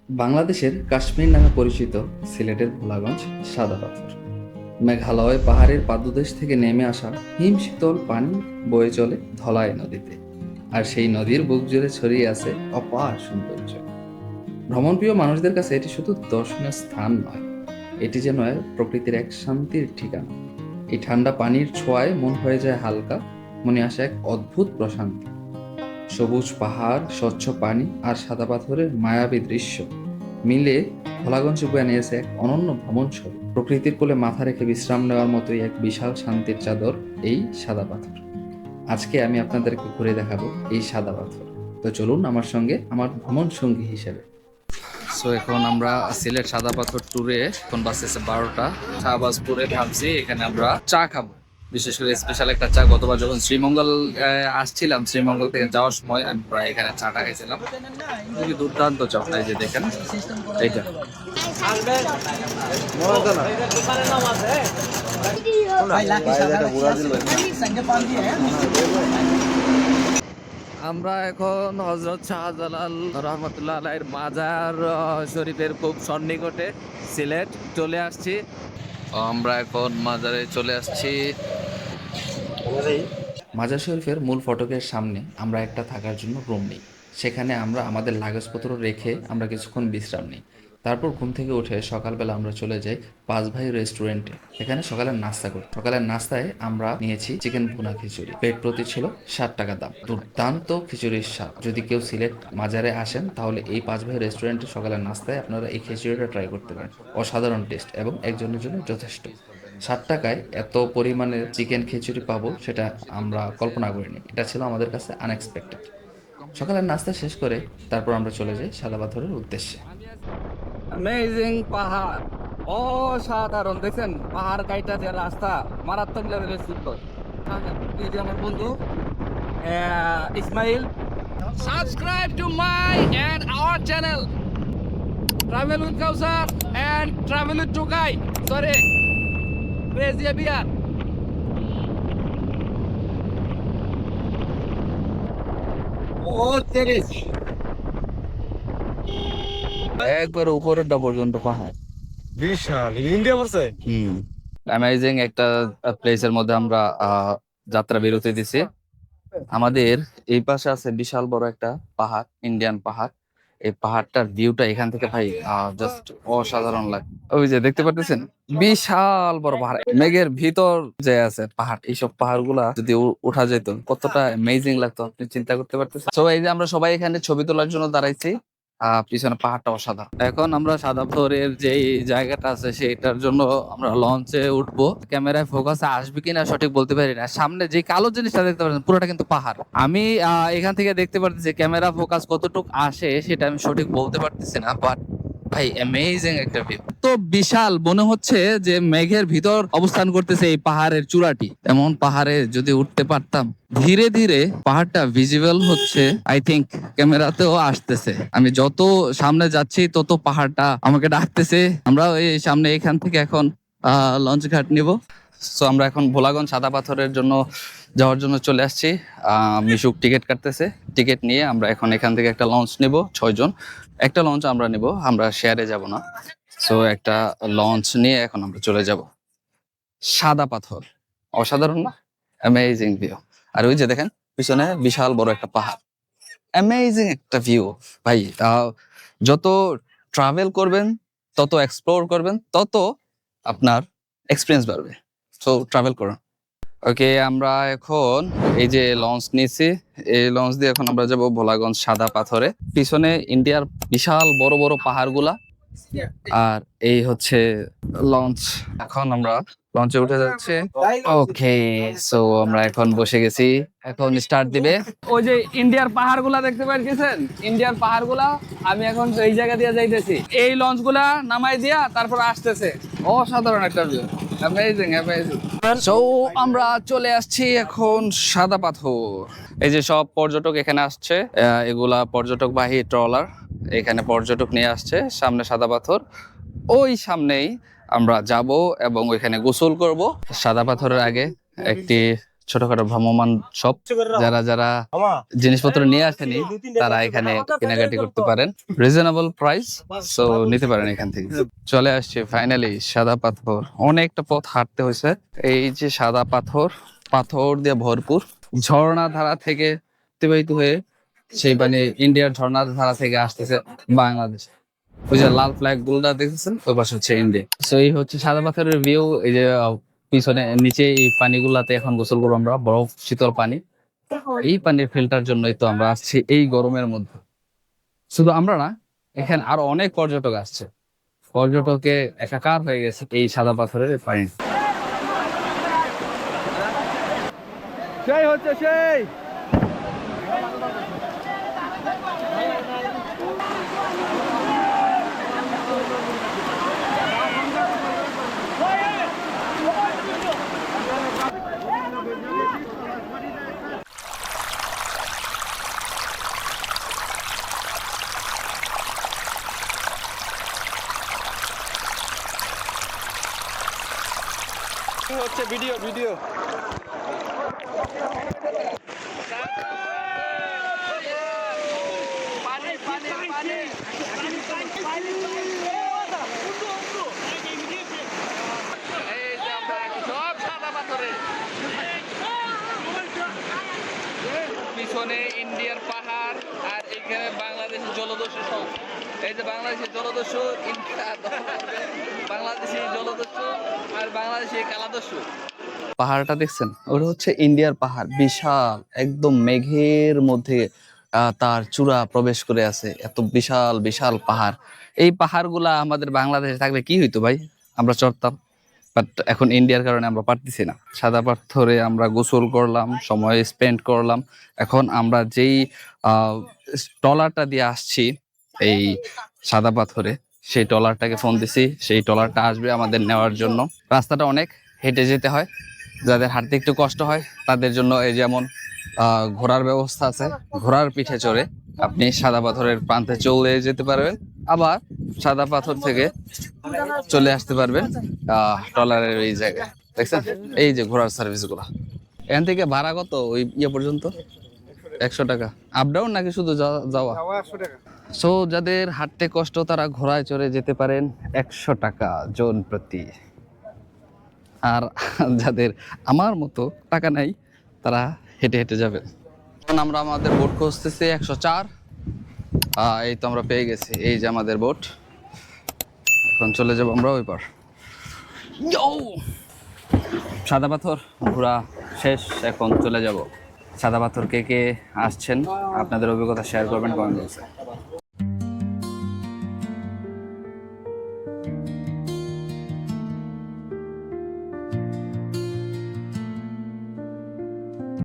বাংলাদেশের কাশ্মীর নামে পরিচিত সিলেটের ভোলাগঞ্জ সাদা পাথর। মেঘালয় পাহাড়ের পাদদেশ থেকে নেমে আসা হিম শীতল পানি বয়ে চলে ধলাই নদীতে, আর সেই নদীর বুক জুড়ে ছড়িয়ে আছে অপার সৌন্দর্য। ভ্রমণপ্রিয় মানুষদের কাছে এটি শুধু দর্শনীয় স্থান নয়, এটি যেন এক প্রকৃতির এক শান্তির ঠিকানা। এই ঠান্ডা পানির ছোঁয়ায় মন হয়ে যায় হালকা, মনে আসে এক অদ্ভুত প্রশান্তি। সবুজ পাহাড়, স্বচ্ছ পানি আর সাদা পাথরের মায়াবী দৃশ্য মিলে ভোলাগঞ্জ বয়ে নিয়েছে এক অনন্য ভ্রমণ ছবি। প্রকৃতির কোলে মাথা রেখে বিশ্রাম নেওয়ার মতোই এক বিশাল শান্তির চাদর এই সাদা পাথর। আজকে আমি আপনাদেরকে ঘুরে দেখাবো এই সাদা পাথর। তো চলুন আমার সঙ্গে আমার ভ্রমণ সঙ্গী হিসেবে। সো এখন আমরা সিলেট সাদা পাথর ট্যুরে, এখন বাজতেছে 12টা। শাহবাজপুরে থামছি, এখানে আমরা চা খাবো। বিশেষ করে স্পেশাল একটা চা। গতবার যখন শ্রীমঙ্গল আসছিলাম, শ্রীমঙ্গল থেকে যাওয়ার সময় আমি প্রায় এখানে চাটা খাইছিলাম। খুবই দুর্দান্ত চা, এই যে দেখেন এইটা। আমরা এখন হযরত শাহজালাল রহমতুল্লাহ আলাইহির মাজার শরীফের খুব সন্নিকটে সিলেট চলে আসছি। আমরা এখন মাজারে চলে আসছি। মাজার শরীফের মূল ফটকের সামনে আমরা একটা থাকার জন্য রুম নিই। সেখানে আমরা আমাদের লাগেজপত্র রেখে আমরা কিছুক্ষণ বিশ্রাম নিই। তারপর ঘুম থেকে উঠে সকালবেলা আমরা চলে যাই পাঁচ ভাই রেস্টুরেন্টে। এখানে সকালের নাস্তা করি। সকালের নাস্তায় আমরা নিয়েছি চিকেন ভুনা খিচুড়ি। প্লেট প্রতি ছিল 60 টাকা দাম। দুর্দান্ত খিচুড়ির স্বাদ। যদি কেউ সিলেট মাজারে আসেন তাহলে এই পাঁচ ভাই রেস্টুরেন্টে সকালের নাস্তায় আপনারা এই খিচুড়িটা ট্রাই করতে পারেন। অসাধারণ টেস্ট এবং একজনের জন্য যথেষ্ট। 60 টাকায় এত পরিমাণে চিকেন খিচুড়ি পাবো সেটা আমরা কল্পনা করিনি। এটা ছিল আমাদের কাছে আনএক্সপেক্টেড। সকালের নাস্তা শেষ করে তারপর আমরা চলে যাই সাদা পাথরের উদ্দেশ্যে। অ্যামেজিং পাহাড়, অসাধারণ। দেখছেন পাহাড় কাইটা যে রাস্তা, মারাত্মক লেভেলের সুন্দর। এই যে আমার বন্ধু Ismail. Subscribe to my and our channel travel with Kausar and travel with Tukai. Sorry, crazy bear. ও তেরিস, একবার উপরেরটা পর্যন্ত পাহাড়। বিশাল ইন্ডিয়া পড়ছে। অ্যামেজিং একটা প্লেসের মধ্যে আমরা যাত্রা বিরতি দিছি। আমাদের এই পাশে আছে বিশাল বড় একটা পাহাড়, ইন্ডিয়ান পাহাড়। এই পাহাড়টার ভিউটা এখান থেকে ভাই জাস্ট অসাধারণ লাগে। ওই যে দেখতে পাচ্ছেন বিশাল বড় পাহাড়, মেঘের ভিতর যে আছে পাহাড়। এইসব পাহাড় গুলা যদি উঠা যেত কতটা অ্যামেজিং লাগতো আপনি চিন্তা করতে পারতেছেন। তো এই যে আমরা সবাই এখানে ছবি তোলার জন্য দাঁড়াইছি। পিছনে পাহাড়টা অসাধারণ। এখন আমরা সাদা পাথরের যে জায়গাটা আছে সেটার জন্য আমরা লঞ্চে উঠবো। ক্যামেরায় ফোকাস আসবে কিনা সঠিক বলতে পারি না। সামনে যে কালো জিনিসটা দেখতে পাচ্ছেন পুরোটা কিন্তু পাহাড়। আমি এখান থেকে দেখতে পারতেছি ক্যামেরা ফোকাস কতটুকু আসে সেটা আমি সঠিক বলতে পারতেছি না, বাট ভাই অ্যামেজিং একটা ভিউ। তো বিশাল মনে হচ্ছে যে মেঘের ভিতর অবস্থান করতেছে এই পাহাড়ের চূড়াটি। এমন পাহাড়ে যদি উঠতে পারতাম। ধীরে ধীরে পাহাড়টা ভিজিবল হচ্ছে, আই থিংক ক্যামেরাতেও আসতেছে। আমি যত সামনে যাচ্ছি তত পাহাড়টা আমাকে ডাকতেছে। আমরা এই সামনে এখান থেকে এখন লঞ্চ ঘাট নিব। সো আমরা এখন ভোলাগঞ্জ সাদা পাথরের জন্য যাওয়ার জন্য চলে আসছি। মিশুক টিকিট কাটতেছে। টিকিট নিয়ে আমরা এখন এখান থেকে একটা লঞ্চ নেব। 6 জন একটা লঞ্চ আমরা নেব, আমরা শেয়ারে যাব না। সো একটা লঞ্চ নিয়ে এখন আমরা চলে যাব সাদা পাথর। অসাধারণ না? Amazing view. আর ওই যে দেখেন পিছনে বিশাল বড় একটা পাহাড়। অ্যামেজিং একটা ভিউ ভাই। যত ট্রাভেল করবেন, তত এক্সপ্লোর করবেন, তত আপনার এক্সপিরিয়েন্স বাড়বে। সো ট্রাভেল করুন। ওকে, আমরা এখন এই যে লঞ্চ নিয়েছি, এই লঞ্চ দিয়ে এখন আমরা যাব ভোলাগঞ্জ সাদা পাথরে। পিছনে ইন্ডিয়ার বিশাল বড় বড় পাহাড়গুলা, আর এই হচ্ছে লঞ্চ। এখন আমরা লঞ্চে উঠে যাচ্ছে। ওকে, সো আমরা এখন বসে গেছি, এখন স্টার্ট দিবে। ওই যে ইন্ডিয়ার পাহাড়গুলা দেখতে পাচ্ছেন, ইন্ডিয়ার পাহাড়গুলা আমি এখন এই জায়গা দিয়ে যাইতেছি। এই লঞ্চগুলা নামাই দিয়া তারপর আসতেছে। অসাধারণ একটা ভিউ, অ্যামেজিং অ্যামেজিং। সো আমরা চলে আসছি এখন সাদা পাথর। এই যে সব পর্যটক এখানে আসছে, এগুলা পর্যটকবাহী ট্রলার। এখানে পর্যটক নিয়ে আসছে সামনে সাদা পাথর। ওই সামনেই আমরা যাব এবং ওইখানে গোসল করব। সাদা পাথরের আগে একটি ছোটখাটো ভ্রাম্যমাণ শপ। যারা যারা জিনিসপত্র নিয়ে আসেনি তারা এখানে কেনাকাটি করতে পারেন, রিজনেবল প্রাইস, সো নিতে পারেন এখান থেকে। চলে আসছে ফাইনালি সাদা পাথর। অনেকটা পথ হাঁটতে হয়েছে। এই যে সাদা পাথর, পাথর দিয়ে ভরপুর, ঝর্ণা ধারা থেকে অতিবাহিত হয়ে সেই মানে ইন্ডিয়ার ঝর্ণার ধারা থেকে আসতেছে বাংলাদেশ। ওই যে লাল ফ্ল্যাগ গুলো দেখতেছেন ওই পাশে হচ্ছে ইন্ডিয়া। সো এই হচ্ছে সাদা পাথরের ভিউ। এই যে পিছনে নিচে এই পানিগুলাতে এখন গোসল করবো আমরা, বরফ শীতল পানি। এই পানির ফিল্টার জন্যই তো আমরা আসছি এই গরমের মধ্যে। শুধু আমরা না, এখানে আরো অনেক পর্যটক আসছে। পর্যটকে একাকার হয়ে গেছে এই সাদা পাথরের পানি। সেই হচ্ছে সেই হচ্ছে ভিডিও ভিডিও পিছনে ইন্ডিয়ার পাহাড় আর এখানে বাংলাদেশের জলদস্যু সব। এই যে বাংলাদেশের জলদস্যু, ইন্ডিয়া বাংলাদেশি জলদস্যু আর বাংলাদেশি কালাদস্যু। পাহাড়টা দেখছেন, ওটা হচ্ছে ইন্ডিয়ার পাহাড়, বিশাল একদম মেঘের মধ্যে তার চূড়া প্রবেশ করে আছে। এত বিশাল বিশাল পাহাড়। এই পাহাড়গুলা আমাদের বাংলাদেশে থাকলে কি হইতো ভাই, আমরা চড়তাম। বাট এখন ইন্ডিয়ার কারণে আমরা পারতেছি না। সাদা পাথরে আমরা গোসল করলাম, সময় স্পেন্ড করলাম। এখন আমরা যেই ট্রলারটা দিয়ে আসছি এই সাদা পাথরে, সেই ট্রলারটাকে ফোন দিছি, সেই ট্রলারটা আসবে আমাদের নেওয়ার জন্য। রাস্তাটা অনেক, হেঁটে যেতে হয়। যাদের হাঁটতে একটু কষ্ট হয় তাদের জন্য এই যেমন ঘোড়ার ব্যবস্থা আছে, ঘোড়ার পিঠে চড়ে আপনি সাদা পাথরের প্রান্তে চলে যেতে পারবেন। আবার সাদা পাথর থেকে চলে আসতে পারবেন ট্রলারের এই জায়গায়। দেখছেন এই যে ঘোড়ার সার্ভিস গুলা। এখান থেকে ভাড়া কত ওই ইয়ে পর্যন্ত? 100 টাকা আপ ডাউন নাকি শুধু যাওয়া? 100 টাকা। সো যাদের হাঁটতে কষ্ট তারা ঘোড়ায় চড়ে যেতে পারেন, 100 টাকা জন প্রতি। আর যাদের আমার মতো টাকা নাই তারা হেঁটে হেঁটে যাবেন। এখন আমরা আমাদের বোট খুঁজতেছি 104। এই তো আমরা পেয়ে গেছি, এই যে আমাদের বোট। এখন চলে যাবো আমরা ওই পার। সাদা পাথর ঘোরা শেষ, এখন চলে যাব। সাদা পাথর কে কে আসছেন আপনাদের অভিজ্ঞতা শেয়ার করবেন কমেন্ট বক্সে।